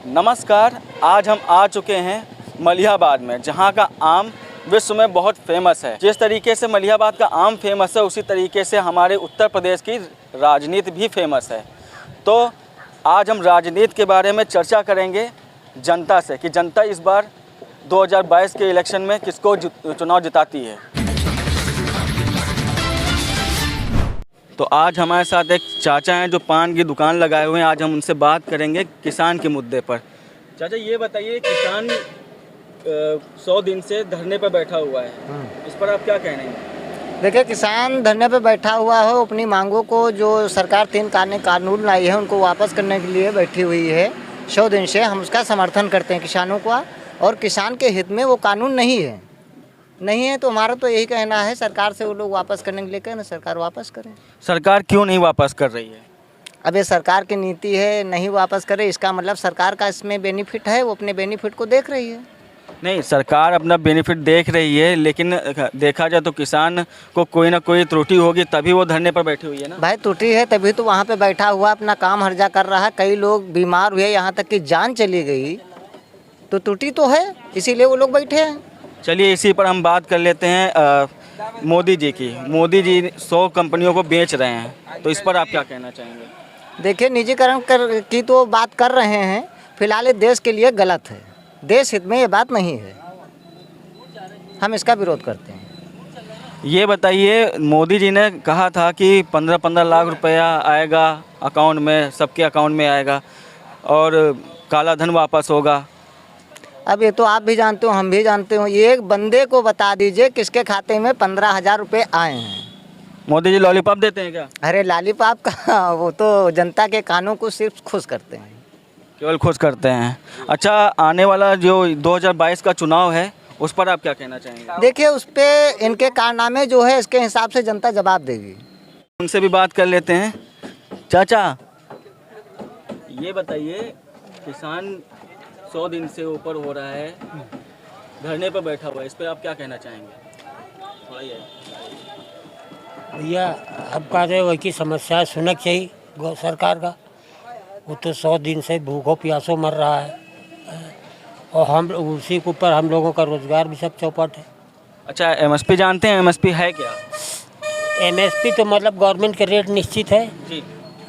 नमस्कार। आज हम आ चुके हैं मलिहाबाद में, जहां का आम विश्व में बहुत फेमस है। जिस तरीके से मलिहाबाद का आम फेमस है, उसी तरीके से हमारे उत्तर प्रदेश की राजनीति भी फेमस है। तो आज हम राजनीति के बारे में चर्चा करेंगे जनता से कि जनता इस बार 2022 के इलेक्शन में किसको चुनाव जिताती है। तो आज हमारे साथ एक चाचा हैं जो पान की दुकान लगाए हुए हैं। आज हम उनसे बात करेंगे किसान के मुद्दे पर। चाचा, ये बताइए, किसान 100 दिन से धरने पर बैठा हुआ है, इस पर आप क्या कहना है? देखिए, किसान धरने पर बैठा हुआ हो, अपनी मांगों को जो सरकार 3 कानून लाई है उनको वापस करने के लिए बैठी हुई है 100 दिन से। हम उसका समर्थन करते हैं किसानों का, और किसान के हित में वो कानून नहीं है तो हमारा तो यही कहना है सरकार से वो लोग वापस करने के लिए कहें ना, सरकार वापस करें। सरकार क्यों नहीं वापस कर रही है? अब ये सरकार की नीति है, नहीं वापस करे इसका मतलब सरकार का इसमें बेनिफिट है, वो अपने बेनिफिट को देख रही है। नहीं, सरकार अपना बेनिफिट देख रही है, लेकिन देखा जाए तो किसान को कोई ना कोई त्रुटि होगी तभी वो धरने पर बैठी हुई है ना। भाई, त्रुटि है तभी तो वहाँ पे बैठा हुआ अपना काम हर्जा कर रहा है। कई लोग बीमार हुए, यहाँ तक कि जान चली गई, तो त्रुटि तो है, इसीलिए वो लोग बैठे हैं। चलिए, इसी पर हम बात कर लेते हैं मोदी जी की। मोदी जी 100 कंपनियों को बेच रहे हैं, तो इस पर आप क्या कहना चाहेंगे? देखिए, निजीकरण की तो बात कर रहे हैं, फिलहाल ये देश के लिए गलत है, देश हित में ये बात नहीं है, हम इसका विरोध करते हैं। ये बताइए, मोदी जी ने कहा था कि 15-15 लाख रुपया आएगा अकाउंट में, सबके अकाउंट में आएगा और काला धन वापस होगा। अब ये तो आप भी जानते हो, हम भी जानते हो। एक बंदे को बता दीजिए किसके खाते में 15,000 रुपये आए हैं। मोदी जी लॉलीपॉप देते हैं क्या? अरे लॉलीपॉप का, वो तो जनता के कानों को सिर्फ खुश करते हैं, केवल खुश करते हैं। अच्छा, आने वाला जो 2022 का चुनाव है उस पर आप क्या कहना चाहेंगे? देखिए, उस पर इनके कारनामे जो है इसके हिसाब से जनता जवाब देगी। उनसे भी बात कर लेते हैं। चाचा, ये बताइए, किसान 100 दिन से ऊपर हो रहा है, धरने पर बैठा हुआ है, इस पर आप क्या कहना चाहेंगे? थोड़ा ये भैया, अब कह रहे वही की समस्या सुनक चाहिए सरकार का। वो तो 100 दिन से भूखों प्यासों मर रहा है, और हम उसी के ऊपर हम लोगों का रोजगार भी सब चौपट है। अच्छा, एमएसपी जानते हैं? एमएसपी है क्या? एमएसपी तो मतलब गवर्नमेंट के रेट निश्चित है जी।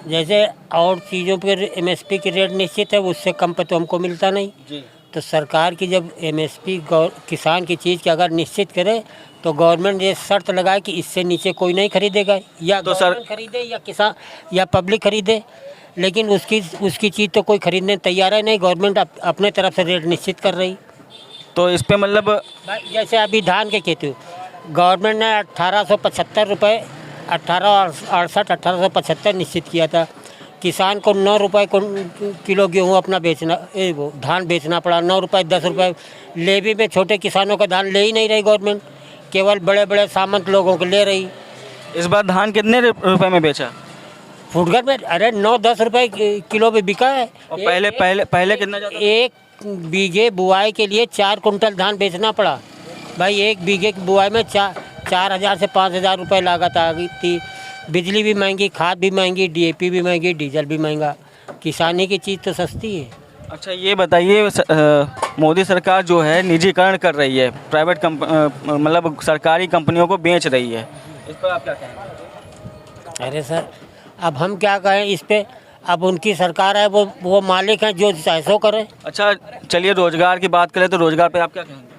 जैसे और चीज़ों पर एमएसपी की रेट निश्चित है, उससे कम पे तो हमको मिलता नहीं जी। तो सरकार की जब एमएसपी किसान की चीज़ की अगर निश्चित करे तो गवर्नमेंट ये शर्त लगाए कि इससे नीचे कोई नहीं खरीदेगा, या तो गवर्नमेंट खरीदे या किसान या पब्लिक खरीदे, लेकिन उसकी चीज़ तो कोई खरीदने तैयार है नहीं। गवर्नमेंट अपने तरफ से रेट निश्चित कर रही। तो इस पे मतलब जैसे अभी धान के खेती गवर्नमेंट ने 1875 रुपये 1875 निश्चित किया था। किसान को 9 रुपये किलो गेहूँ अपना बेचना, वो धान बेचना पड़ा। 9 रुपये 10 रुपये लेवी में छोटे किसानों का धान ले ही नहीं रही गवर्नमेंट, केवल बड़े बड़े सामंत लोगों को ले रही। इस बार धान कितने रुपए में बेचा? फुटकर में अरे 9-10 रुपये किलो में बिका है। और पहले कितना जाता था? 1 बीघे बुआई के लिए 4 कुंटल धान बेचना पड़ा। भाई, 1 बीघे की बुआई में 4,000 से 5,000 रुपये लागत आ गई थी। बिजली भी महंगी, खाद भी महंगी, डीएपी भी महंगी, डीजल भी महंगा। किसानी की चीज़ तो सस्ती है। अच्छा, ये बताइए, मोदी सरकार जो है निजीकरण कर रही है, प्राइवेट मतलब सरकारी कंपनियों को बेच रही है, इस पर आप क्या कहेंगे? अरे सर, अब हम क्या कहें इस पे? अब उनकी सरकार है, वो मालिक हैं, जो चाहे सो करें। अच्छा, चलिए रोजगार की बात करें तो रोजगार पे आप क्या कहेंगे?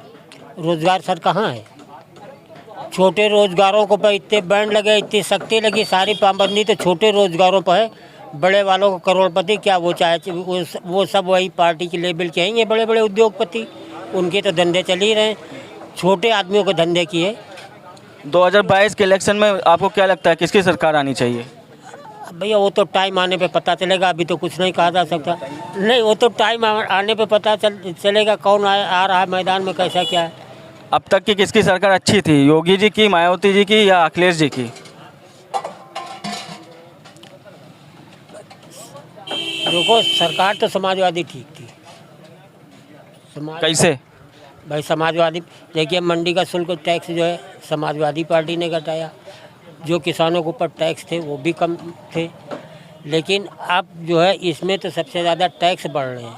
रोजगार सर कहाँ है? छोटे रोजगारों को पर इतने बैंड लगे, इतनी सख्ती लगी, सारी पाबंदी तो छोटे रोजगारों पर है। बड़े वालों को करोड़पति क्या, वो चाहे वो सब वही पार्टी के लेवल के हैं। ये बड़े बड़े उद्योगपति, उनके तो धंधे चल ही रहे हैं, छोटे आदमियों को धंधे किए। 2022 के इलेक्शन में आपको क्या लगता है किसकी सरकार आनी चाहिए? भैया, वो तो टाइम आने पे पता चलेगा, अभी तो कुछ नहीं कहा जा सकता। नहीं, वो तो टाइम आने पे पता चलेगा कौन आ रहा है मैदान में, कैसा क्या है। अब तक की किसकी सरकार अच्छी थी, योगी जी की, मायावती जी की या अखिलेश जी की? देखो, सरकार तो समाजवादी ठीक थी। कैसे? भाई, समाजवादी देखिए, मंडी का शुल्क टैक्स जो है समाजवादी पार्टी ने घटाया, जो किसानों के ऊपर टैक्स थे वो भी कम थे। लेकिन अब जो है इसमें तो सबसे ज़्यादा टैक्स बढ़ रहे हैं।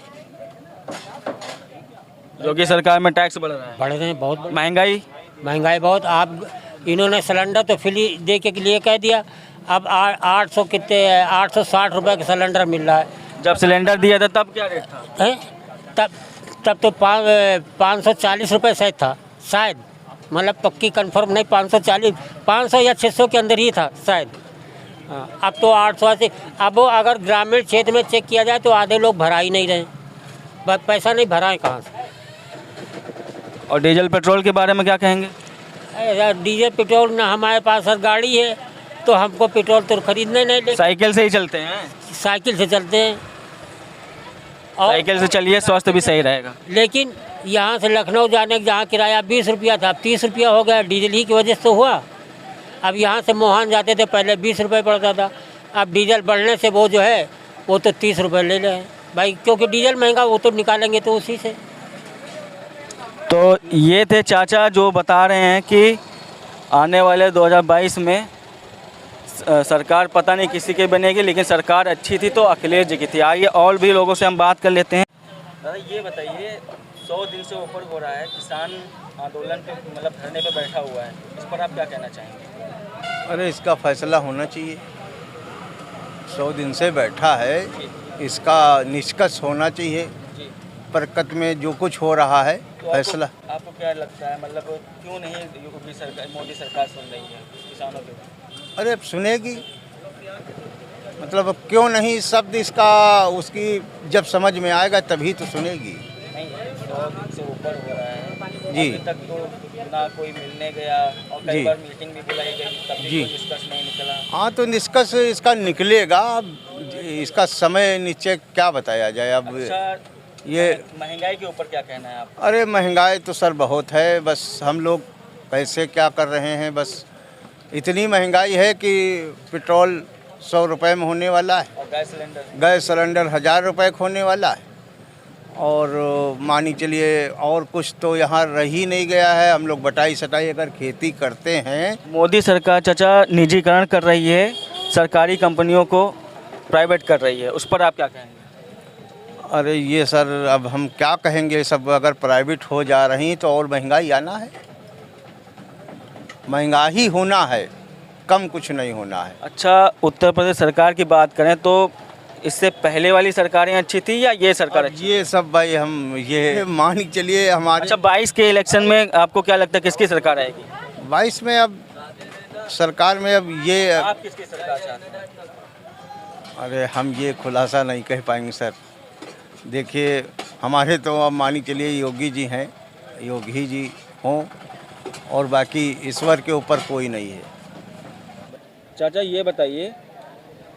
योगी सरकार में टैक्स बढ़ रहा है, बढ़ रहे हैं बहुत। महंगाई महंगाई बहुत। आप इन्होंने सिलेंडर तो फ्री दे के लिए कह दिया, अब 800 कितने 860 रुपये का सिलेंडर मिल रहा है। जब सिलेंडर दिया था तब क्या रेट था? हैं? तब तो 540 रुपये शायद था, शायद, मतलब पक्की कंफर्म नहीं, 540 500 या 600 के अंदर ही था शायद। हाँ, अब तो 880। अब वो अगर ग्रामीण क्षेत्र में चेक किया जाए तो आधे लोग भरा ही नहीं रहे, पैसा नहीं भरा है कहाँ से। और डीजल पेट्रोल के बारे में क्या कहेंगे? डीजल पेट्रोल ना हमारे पास सर गाड़ी है तो हमको पेट्रोल तो खरीदने नहीं ले, साइकिल से ही चलते हैं। साइकिल से चलते हैं। और साइकिल से चलिए, स्वास्थ्य भी सही रहेगा। लेकिन यहाँ से लखनऊ जाने का जहाँ किराया 20 रुपया था, अब 30 रुपया हो गया, डीजल ही की वजह से हुआ। अब यहाँ से मोहान जाते थे पहले 20 रुपये पड़ता था, अब डीजल बढ़ने से वो जो है वो तो 30 रुपये ले रहे हैं भाई, क्योंकि डीजल महंगा, वो तो निकालेंगे तो उसी से। तो ये थे चाचा जो बता रहे हैं कि आने वाले 2022 में सरकार पता नहीं किसी की बनेगी, लेकिन सरकार अच्छी थी तो अखिलेश जी की थी। आइए और भी लोगों से हम बात कर लेते हैं। दादा ये बताइए, 100 दिन से ऊपर हो रहा है, किसान आंदोलन पे मतलब धरने पे बैठा हुआ है, इस पर आप क्या कहना चाहेंगे? अरे इसका फैसला होना चाहिए। 100 दिन से बैठा है, इसका निष्कर्ष होना चाहिए। प्रकृति में जो कुछ हो रहा है तो फैसला। आपको क्या लगता है, मतलब क्यों नहीं योगी सरकार, मोदी सरकार सुन रही है किसानों के? अरे अब सुनेगी, मतलब अब क्यों नहीं, शब्द इसका उसकी जब समझ में आएगा तभी तो सुनेगी। नहीं, 100 दिन से ऊपर हो रहा है जी। अभी तक तो ना कोई मिलने गया, और कई जी। बार मीटिंग भी बुलाई गई, तब भी जी। कोई निष्कर्ष नहीं निकला। हाँ तो निष्कर्ष इसका निकलेगा, अब इसका समय निश्चय क्या बताया जाए। अब अच्छा, ये महंगाई के ऊपर क्या कहना है आप? अरे महंगाई तो सर बहुत है, बस हम लोग कैसे क्या कर रहे हैं। बस इतनी महंगाई है कि पेट्रोल 100 रुपये में होने वाला है, और गैस सिलेंडर 1000 रुपये का होने वाला है, और मानी चलिए और कुछ तो यहाँ रह ही नहीं गया है। हम लोग बटाई सटाई अगर खेती करते हैं। मोदी सरकार चाचा निजीकरण कर रही है, सरकारी कंपनियों को प्राइवेट कर रही है, उस पर आप क्या कहेंगे? अरे ये सर अब हम क्या कहेंगे, सब अगर प्राइवेट हो जा रही तो और महंगाई आना है, महंगाई होना है, कम कुछ नहीं होना है। अच्छा, उत्तर प्रदेश सरकार की बात करें तो इससे पहले वाली सरकारें अच्छी थी या ये सरकार अब अच्छी? ये सब भाई हम ये मान के चलिए हमारे। अच्छा, 22 के इलेक्शन में आपको क्या लगता है किसकी सरकार आएगी? 22 में अब सरकार में अब ये आप किसकी सरकार चाहते हैं? अरे हम ये खुलासा नहीं कह पाएंगे सर। देखिए हमारे तो अब मानी चलिए योगी जी हैं, योगी जी हों, और बाकी ईश्वर के ऊपर कोई नहीं है। चाचा ये बताइए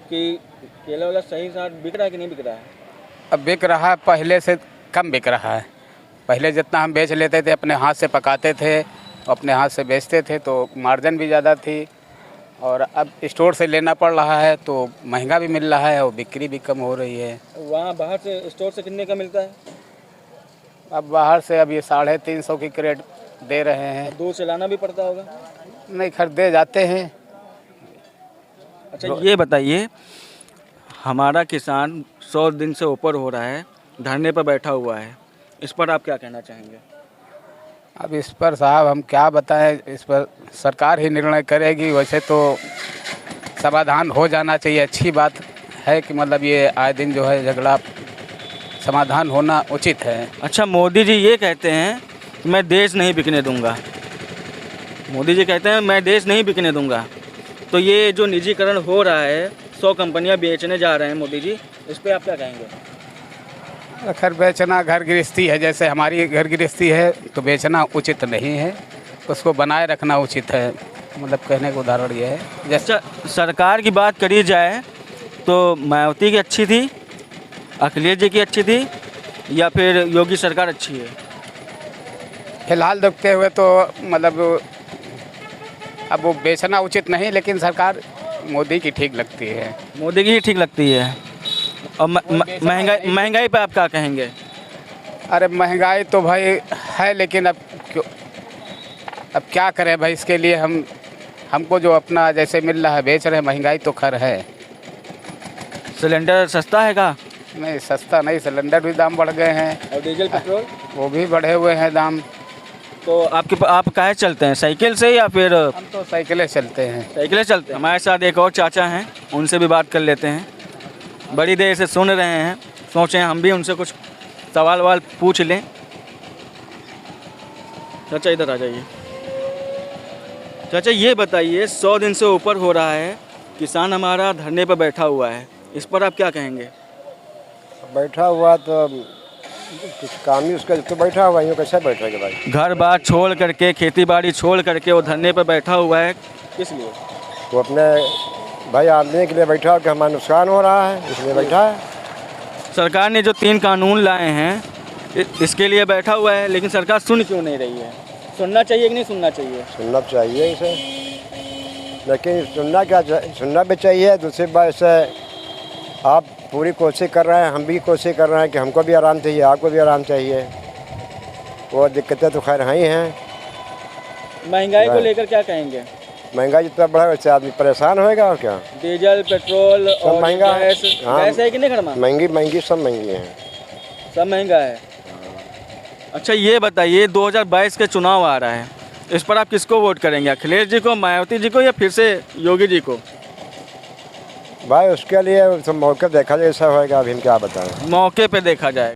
कि केला वाला सही साथ बिक रहा है कि नहीं बिक रहा है? अब बिक रहा है, पहले से कम बिक रहा है। पहले जितना हम बेच लेते थे, अपने हाथ से पकाते थे, अपने हाथ से बेचते थे तो मार्जिन भी ज़्यादा थी, और अब स्टोर से लेना पड़ रहा है तो महंगा भी मिल रहा है और बिक्री भी कम हो रही है। वहाँ बाहर से स्टोर से कितने का मिलता है? अब बाहर से अब ये 350 की क्रेट दे रहे हैं। दूर से लाना भी पड़ता होगा? नहीं, खरीदे जाते हैं। अच्छा ये बताइए, हमारा किसान 100 दिन से ऊपर हो रहा है, धरने पर बैठा हुआ है, इस पर आप क्या कहना चाहेंगे? अब इस पर साहब हम क्या बताएं, इस पर सरकार ही निर्णय करेगी। वैसे तो समाधान हो जाना चाहिए, अच्छी बात है कि मतलब ये आए दिन जो है झगड़ा समाधान होना उचित है। अच्छा, मोदी जी ये कहते हैं कि मैं देश नहीं बिकने दूंगा, मोदी जी कहते हैं मैं देश नहीं बिकने दूंगा, तो ये जो निजीकरण हो रहा है, 100 कंपनियां बेचने जा रहे हैं मोदी जी, इस पर आप क्या कहेंगे? खैर बेचना घर गृहस्थी है, जैसे हमारी घर गृहस्थी है तो बेचना उचित नहीं है, उसको बनाए रखना उचित है। मतलब कहने का उदाहरण ये है। अच्छा, सरकार की बात करी जाए तो मायावती की अच्छी थी, अखिलेश जी की अच्छी थी, या फिर योगी सरकार अच्छी है? फिलहाल देखते हुए तो मतलब अब वो बेचना उचित नहीं, लेकिन सरकार मोदी की ठीक लगती है। मोदी की ही ठीक लगती है। और महंगाई पे आप क्या कहेंगे? अरे महंगाई तो भाई है, लेकिन अब क्या करें भाई, इसके लिए हमको जो अपना जैसे मिल रहा है बेच रहे हैं। महंगाई तो खैर है। सिलेंडर सस्ता है का? नहीं सस्ता नहीं, सिलेंडर भी दाम बढ़ गए हैं और डीजल पेट्रोल वो भी बढ़े हुए हैं दाम। तो आप काहे चलते हैं, साइकिल से या फिर हम तो साइकिलें चलते हैं। साइकिलें चलते हैं। हमारे साथ एक और चाचा हैं, उनसे भी बात कर लेते हैं। बड़ी देर से सुन रहे हैं, सोचें हम भी उनसे कुछ सवाल पूछ लें। चाचा इधर आ जाइए। चाचा ये बताइए, 100 दिन से ऊपर हो रहा है, किसान हमारा धरने पर बैठा हुआ है, इस पर आप क्या कहेंगे? बैठा हुआ तो कुछ काम ही उसका तो बैठा हुआ यूँ कैसे बैठेगा भाई? घर बार छोड़ करके, खेती बाड़ी छोड़ करके वो धरने पर बैठा हुआ है, किस लिए? वो अपने भाई आदमी के लिए बैठा हो कि हमारा नुकसान हो रहा है इसलिए बैठा है। सरकार ने जो 3 कानून लाए हैं इसके लिए बैठा हुआ है, लेकिन सरकार सुन क्यों नहीं रही है? सुनना चाहिए कि नहीं सुनना चाहिए? सुनना चाहिए इसे, लेकिन सुनना भी चाहिए। दूसरी बात से आप पूरी कोशिश कर रहे हैं, हम भी कोशिश कर रहे हैं कि हमको भी आराम चाहिए, आपको भी आराम चाहिए। वो दिक्कतें तो खैर हैं ही हैं। महंगाई को लेकर क्या कहेंगे? महंगाई जितना बढ़ा वैसे आदमी परेशान होएगा और क्या। डीजल पेट्रोल और महंगा है। गैस गैस है कि नहीं घर में? महंगी सब महंगी हैं। सब महंगा है। अच्छा ये बताइए, 2022 के चुनाव आ रहा है, इस पर आप किसको वोट करेंगे? अखिलेश जी को, मायावती जी को, या फिर से योगी जी को? भाई उसके लिए तो मौके देखा जाए, ऐसा होएगा, अभी हम क्या बताएं। मौके पे देखा जाए।